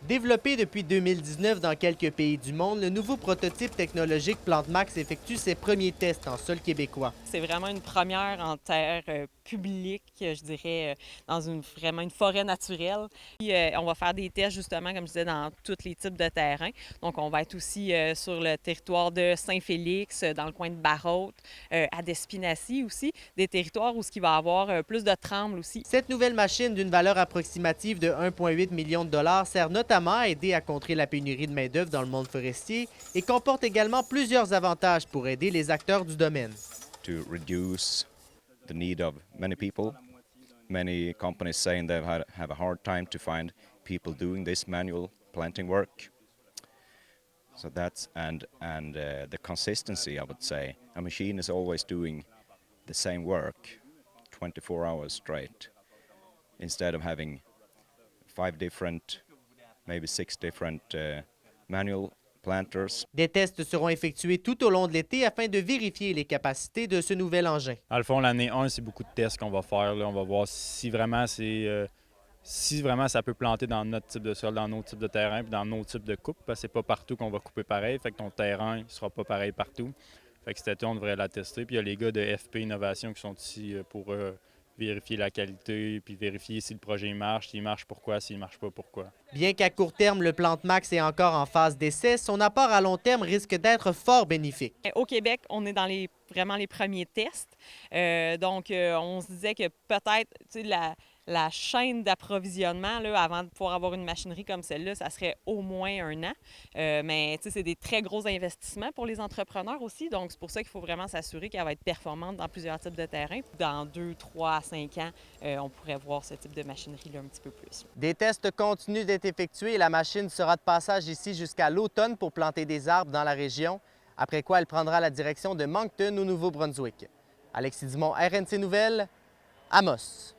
Développé depuis 2019 dans quelques pays du monde, le nouveau prototype technologique PlanteMax effectue ses premiers tests en sol québécois. C'est vraiment une première en terre publique, je dirais, dans vraiment une forêt naturelle. Puis, on va faire des tests justement, comme je disais, dans tous les types de terrains. Donc, on va être aussi sur le territoire de Saint-Félix, dans le coin de Barraute, à Despinacy aussi, des territoires où il va y avoir plus de trembles aussi. Cette nouvelle machine d'une valeur approximative de 1,8 million de dollars sert notamment à aider à contrer la pénurie de main-d'œuvre dans le monde forestier et comporte également plusieurs avantages pour aider les acteurs du domaine. To reduce the need of many people. Many companies saying they have a hard time to find people doing this manual planting work. So that's and the consistency, I would say. A machine is always doing the same work 24 hours straight instead of having 5 different, maybe 6 different manual planters. Des tests seront effectués tout au long de l'été afin de vérifier les capacités de ce nouvel engin. Dans le fond, l'année 1, c'est beaucoup de tests qu'on va faire. Là. On va voir si vraiment ça peut planter dans notre type de sol, dans nos types de terrain, puis dans nos types de coupe, parce que c'est pas partout qu'on va couper pareil. Fait que ton terrain ne sera pas pareil partout. Fait que cet été, on devrait la tester. Puis il y a les gars de FP Innovation qui sont ici pour vérifier la qualité, puis vérifier si le projet marche, s'il marche pourquoi, s'il marche pas pourquoi. Bien qu'à court terme, le PlanteMax est encore en phase d'essai, son apport à long terme risque d'être fort bénéfique. Au Québec, on est dans vraiment les premiers tests. Donc, on se disait que peut-être, tu sais, la chaîne d'approvisionnement, là, avant de pouvoir avoir une machinerie comme celle-là, ça serait au moins 1 an. Mais tu sais, c'est des très gros investissements pour les entrepreneurs aussi. Donc, c'est pour ça qu'il faut vraiment s'assurer qu'elle va être performante dans plusieurs types de terrains. Dans 2, 3 à 5 ans, on pourrait voir ce type de machinerie-là un petit peu plus. Des tests continuent d'être effectués et la machine sera de passage ici jusqu'à l'automne pour planter des arbres dans la région, après quoi elle prendra la direction de Moncton au Nouveau-Brunswick. Alexis Dumont, RNC Nouvelles, Amos.